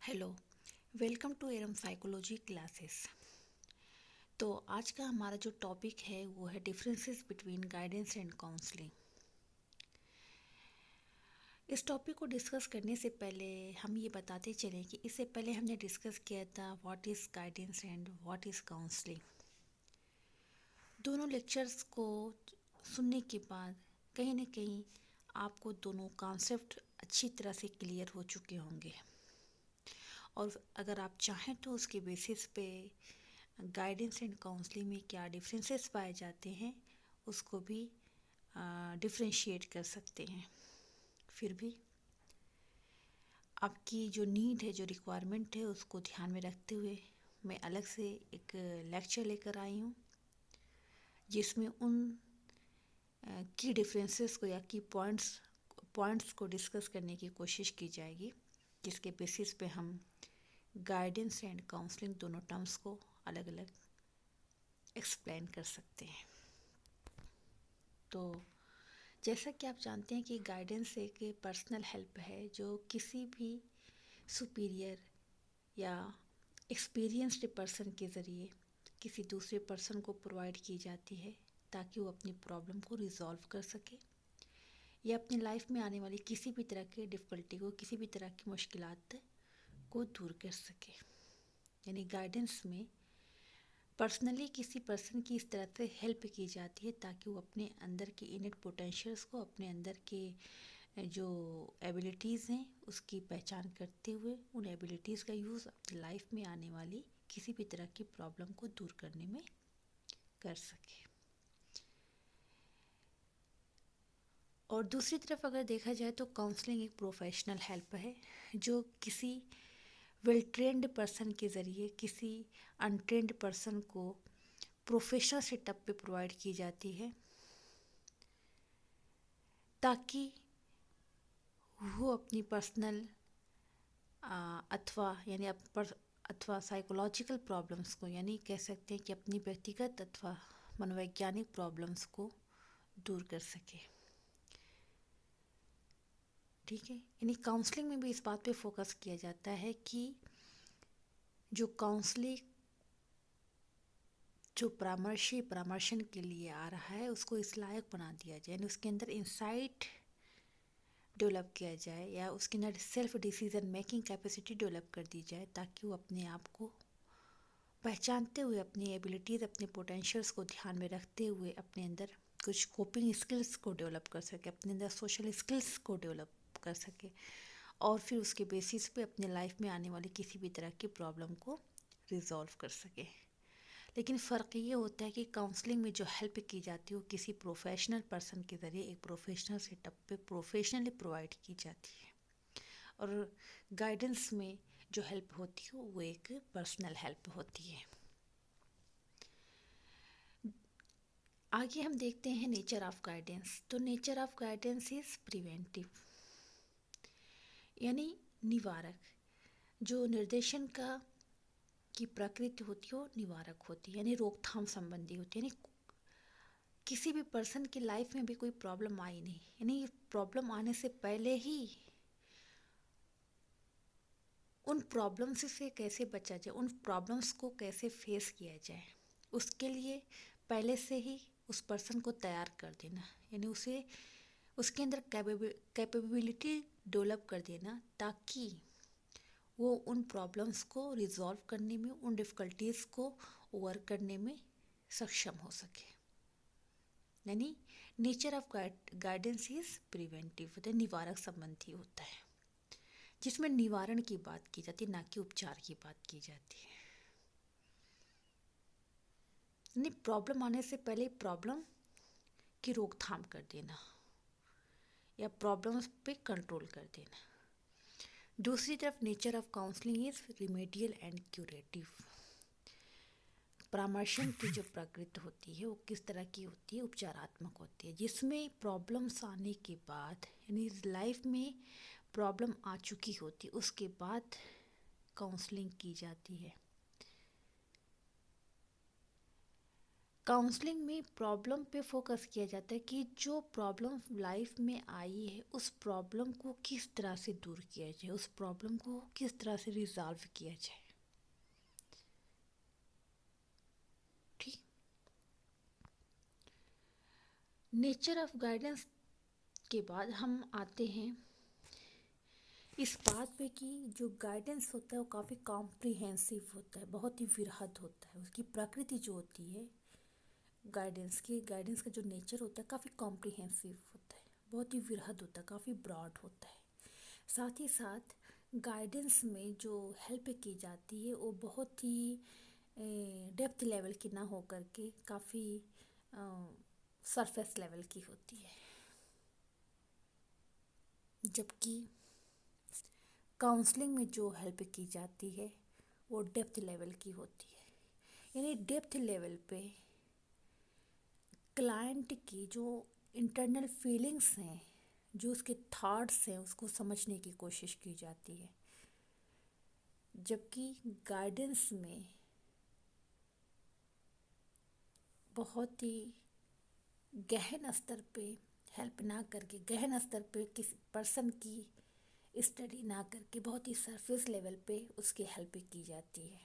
Hello, welcome to Eram psychology classes. तो आज का हमारा जो टॉपिक है वो है differences between guidance and counselling. इस टॉपिक को डिस्कस करने से पहले हम ये बताते चलें कि इससे पहले हमने डिस्कस किया था what is guidance and what is counselling. दोनों लेक्चर्स को सुनने के बाद कहीं ना कहीं आपको दोनों कॉन्सेप्ट अच्छी तरह से क्लियर हो चुके होंगे, और अगर आप चाहें तो उसके बेसिस पे गाइडेंस एंड काउंसलिंग में क्या डिफरेंसेस पाए जाते हैं उसको भी डिफरेंशिएट कर सकते हैं। फिर भी आपकी जो नीड है, जो रिक्वायरमेंट है, उसको ध्यान में रखते हुए मैं अलग से एक लेक्चर लेकर आई हूँ जिसमें उन की डिफरेंसेस को या की पॉइंट्स को डिस्कस करने की कोशिश की जाएगी, जिसके बेसिस पे हम गाइडेंस एंड काउंसलिंग दोनों टर्म्स को अलग अलग एक्सप्लेन कर सकते हैं। तो जैसा कि आप जानते हैं कि गाइडेंस एक पर्सनल हेल्प है जो किसी भी सुपीरियर या एक्सपीरियंस्ड पर्सन के ज़रिए किसी दूसरे पर्सन को प्रोवाइड की जाती है ताकि वो अपनी प्रॉब्लम को रिजॉल्व कर सके या अपनी लाइफ में आने वाली किसी भी तरह की डिफ़िकल्टी को, किसी भी तरह की मुश्किलात को दूर कर सके। यानी गाइडेंस में पर्सनली किसी पर्सन की इस तरह से हेल्प की जाती है ताकि वो अपने अंदर के इनेट पोटेंशियल्स को, अपने अंदर के जो एबिलिटीज़ हैं उसकी पहचान करते हुए उन एबिलिटीज़ का यूज़ अपनी लाइफ में आने वाली किसी भी तरह की प्रॉब्लम को दूर करने में कर सके। और दूसरी तरफ अगर देखा जाए तो काउंसलिंग एक प्रोफेशनल हेल्प है जो किसी वेल ट्रेंड पर्सन के ज़रिए किसी अनट्रेंड पर्सन को प्रोफेशनल सेटअप पे प्रोवाइड की जाती है ताकि वो अपनी पर्सनल अथवा साइकोलॉजिकल प्रॉब्लम्स को, यानी कह सकते हैं कि अपनी व्यक्तिगत अथवा मनोवैज्ञानिक प्रॉब्लम्स को दूर कर सके। ठीक है, यानी काउंसलिंग में भी इस बात पे फोकस किया जाता है कि जो काउंसलिंग जो परामर्शन के लिए आ रहा है उसको इस लायक बना दिया जाए, यानी उसके अंदर इंसाइट डेवलप किया जाए या उसके अंदर self decision making capacity develop कर दी जाए ताकि वो अपने आप को पहचानते हुए अपनी एबिलिटीज़, अपने पोटेंशियल्स को ध्यान में रखते हुए अपने अंदर कुछ कोपिंग स्किल्स को डेवलप कर सके, अपने अंदर सोशल स्किल्स को डेवलप कर सके और फिर उसके बेसिस पे अपने लाइफ में आने वाली किसी भी तरह की प्रॉब्लम को रिजॉल्व कर सके। लेकिन फ़र्क ये होता है कि काउंसलिंग में जो हेल्प की जाती है वो किसी प्रोफेशनल पर्सन के ज़रिए एक प्रोफेशनल सेटअप पे प्रोफेशनली प्रोवाइड की जाती है, और गाइडेंस में जो हेल्प होती है वो एक पर्सनल हेल्प होती है। आगे हम देखते हैं नेचर ऑफ गाइडेंस। तो nature of guidance is preventive, यानी निवारक। जो निर्देशन का की प्रकृति होती है वो निवारक होती है, यानी रोकथाम संबंधी होती है। यानी किसी भी पर्सन की लाइफ में भी कोई प्रॉब्लम आई नहीं, यानी प्रॉब्लम आने से पहले ही उन प्रॉब्लम्स से कैसे बचा जाए, उन प्रॉब्लम्स को कैसे फेस किया जाए, उसके लिए पहले से ही उस पर्सन को तैयार कर देना, यानी उसे उसके अंदर कैपेबिलिटी डेवलप कर देना ताकि वो उन प्रॉब्लम्स को रिजॉल्व करने में, उन डिफ़िकल्टीज़ को ओवर करने में सक्षम हो सके। यानी nature of guidance is preventive, निवारक संबंधी होता है, जिसमें निवारण की बात की जाती है ना कि उपचार की बात की जाती है। यानी प्रॉब्लम आने से पहले प्रॉब्लम की रोकथाम कर देना या प्रॉब्लम्स पे कंट्रोल कर देना। दूसरी तरफ nature of counselling is remedial and curative. परामर्शन की जो प्रकृति होती है वो किस तरह की होती है, उपचारात्मक होती है, जिसमें प्रॉब्लम्स आने के बाद, यानी लाइफ में प्रॉब्लम आ चुकी होती है उसके बाद काउंसलिंग की जाती है। काउंसलिंग में प्रॉब्लम पे फोकस किया जाता है कि जो प्रॉब्लम लाइफ में आई है उस प्रॉब्लम को किस तरह से दूर किया जाए, उस प्रॉब्लम को किस तरह से रिजॉल्व किया जाए। ठीक। नेचर ऑफ गाइडेंस के बाद हम आते हैं इस बात पे कि जो गाइडेंस होता है वो काफ़ी कॉम्प्रिहेंसिव होता है, बहुत ही विरहद होता है। उसकी प्रकृति जो होती है गाइडेंस का जो नेचर होता है काफ़ी कॉम्प्रिहेंसिव होता है, बहुत ही विरहद होता है, काफ़ी ब्रॉड होता है। साथ ही साथ गाइडेंस में जो हेल्प की जाती है वो बहुत ही डेप्थ लेवल की ना हो करके काफ़ी सरफेस लेवल की होती है, जबकि काउंसलिंग में जो हेल्प की जाती है वो डेप्थ लेवल की होती है। यानी डेप्थ लेवल पे क्लाइंट की जो इंटरनल फीलिंग्स हैं, जो उसके थॉट्स हैं, उसको समझने की कोशिश की जाती है। जबकि गाइडेंस में बहुत ही गहन स्तर पे हेल्प ना करके, गहन स्तर पे किसी पर्सन की स्टडी ना करके बहुत ही सरफेस लेवल पे उसकी हेल्प की जाती है।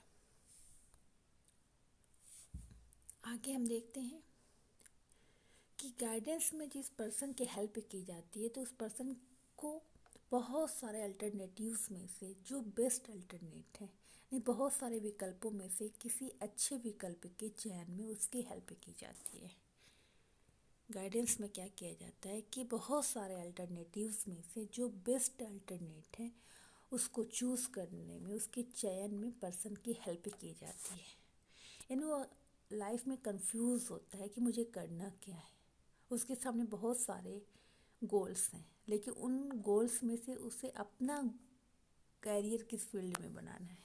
आगे हम देखते हैं कि गाइडेंस में जिस पर्सन की हेल्प की जाती है तो उस पर्सन को बहुत सारे अल्टरनेटिव्स में से जो बेस्ट अल्टरनेट है, यानी बहुत सारे विकल्पों में से किसी अच्छे विकल्प के चयन में उसकी हेल्प की जाती है। गाइडेंस में क्या किया जाता है कि बहुत सारे अल्टरनेटिव्स में से जो बेस्ट अल्टरनेट है उसको चूज़ करने में, उसके चयन में पर्सन की हेल्प की जाती है। यानी वो लाइफ में कंफ्यूज होता है कि मुझे करना क्या है। उसके सामने बहुत सारे गोल्स हैं, लेकिन उन गोल्स में से उसे अपना कैरियर किस फील्ड में बनाना है,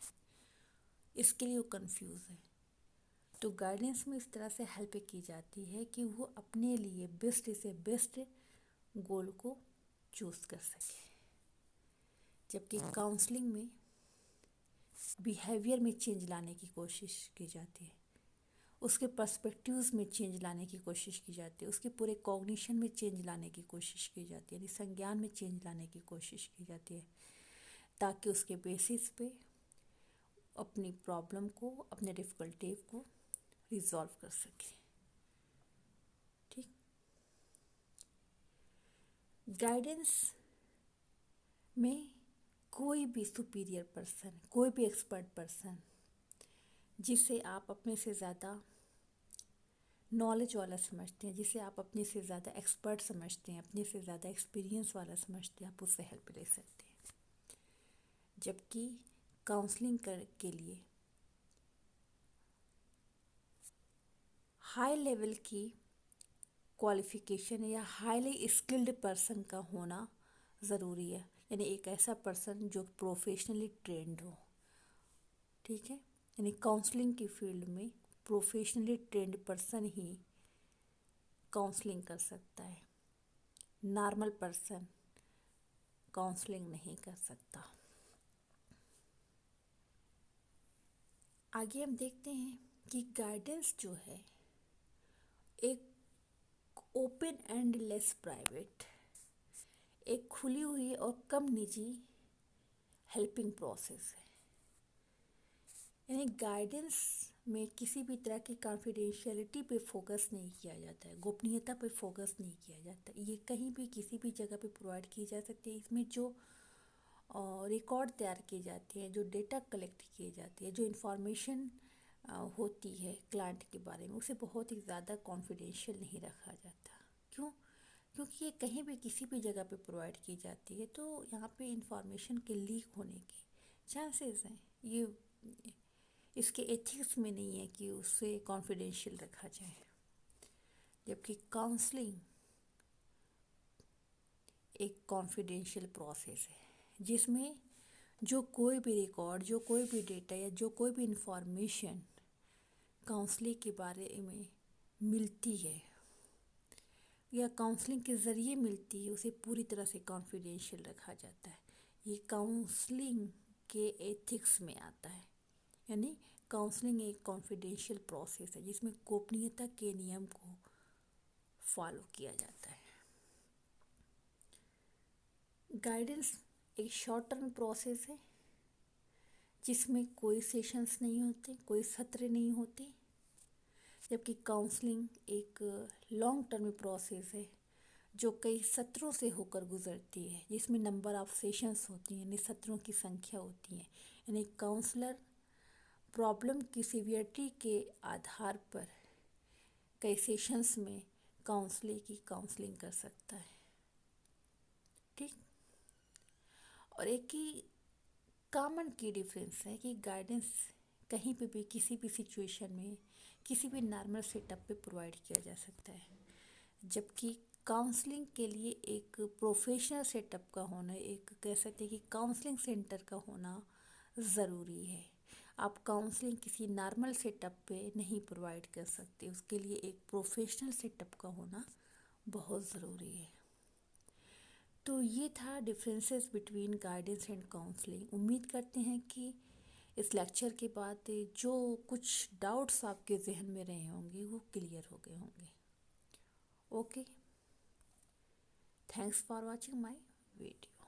इसके लिए वो कंफ्यूज है। तो गाइडेंस में इस तरह से हेल्प की जाती है कि वो अपने लिए बेस्ट से बेस्ट गोल को चूज़ कर सके। जबकि काउंसलिंग में बिहेवियर में चेंज लाने की कोशिश की जाती है, उसके पर्सपेक्टिव्स में चेंज लाने की कोशिश की जाती है, उसके पूरे कॉग्निशन में चेंज लाने की कोशिश की जाती है, यानी संज्ञान में चेंज लाने की कोशिश की जाती है, ताकि उसके बेसिस पे अपनी प्रॉब्लम को, अपने डिफ़िकल्टी को रिजॉल्व कर सके। ठीक। गाइडेंस में कोई भी सुपीरियर पर्सन, कोई भी एक्सपर्ट पर्सन जिसे आप अपने से ज़्यादा नॉलेज वाला समझते हैं, जिसे आप अपने से ज़्यादा एक्सपर्ट समझते हैं, अपने से ज़्यादा एक्सपीरियंस वाला समझते हैं, आप उससे हेल्प ले सकते हैं। जबकि काउंसलिंग के लिए हाई लेवल की क्वालिफिकेशन या हाईली स्किल्ड पर्सन का होना ज़रूरी है, यानी एक ऐसा पर्सन जो प्रोफेशनली ट्रेंड हो। ठीक है, यानी काउंसलिंग की फील्ड में प्रोफेशनली ट्रेंड पर्सन ही काउंसलिंग कर सकता है, नॉर्मल पर्सन काउंसलिंग नहीं कर सकता। आगे हम देखते हैं कि गाइडेंस जो है एक ओपन एंड लेस प्राइवेट, एक खुली हुई और कम निजी हेल्पिंग प्रोसेस है। यानी गाइडेंस में किसी भी तरह की कॉन्फिडेंशियलिटी पे फोकस नहीं किया जाता है, गोपनीयता पे फोकस नहीं किया जाता। ये कहीं भी किसी भी जगह पे प्रोवाइड की जा सकती है। इसमें जो रिकॉर्ड तैयार किए जाते हैं, जो डेटा कलेक्ट किए जाती है, जो इन्फॉर्मेशन होती है क्लाइंट के बारे में, उसे बहुत ही ज़्यादा कॉन्फिडेंशियल नहीं रखा जाता। क्यों? क्योंकि ये कहीं भी किसी भी जगह पे प्रोवाइड की जाती है तो यहाँ पे इंफॉर्मेशन के लीक होने के चांसेस हैं। ये इसके एथिक्स में नहीं है कि उसे कॉन्फिडेंशियल रखा जाए। जबकि काउंसलिंग एक कॉन्फिडेंशियल प्रोसेस है जिसमें जो कोई भी रिकॉर्ड, जो कोई भी डेटा या जो कोई भी इंफॉर्मेशन काउंसलिंग के बारे में मिलती है या काउंसलिंग के ज़रिए मिलती है, उसे पूरी तरह से कॉन्फिडेंशियल रखा जाता है। ये काउंसलिंग के एथिक्स में आता है। यानी काउंसलिंग एक कॉन्फिडेंशियल प्रोसेस है जिसमें गोपनीयता के नियम को फॉलो किया जाता है। गाइडेंस एक शॉर्ट टर्म प्रोसेस है जिसमें कोई सेशंस नहीं होते, कोई सत्र नहीं होते, जबकि काउंसलिंग एक लॉन्ग टर्म प्रोसेस है जो कई सत्रों से होकर गुजरती है, जिसमें नंबर ऑफ सेशंस होती हैं, यानी सत्रों की संख्या होती है। यानी काउंसलर प्रॉब्लम की सीवियरिटी के आधार पर कई सेशंस में काउंसलिंग कर सकता है। ठीक। और एक ही कॉमन की डिफरेंस है कि गाइडेंस कहीं पे भी किसी भी सिचुएशन में किसी भी नॉर्मल सेटअप पे प्रोवाइड किया जा सकता है, जबकि काउंसलिंग के लिए एक प्रोफेशनल सेटअप का होना, एक कह सकते हैं कि काउंसलिंग सेंटर का होना ज़रूरी है। आप काउंसलिंग किसी नॉर्मल सेटअप पे नहीं प्रोवाइड कर सकते, उसके लिए एक प्रोफेशनल सेटअप का होना बहुत ज़रूरी है। तो ये था differences between guidance and counselling. उम्मीद करते हैं कि इस लेक्चर के बाद जो कुछ डाउट्स आपके जहन में रहे होंगे वो क्लियर हो गए होंगे। Okay, thanks for watching my video.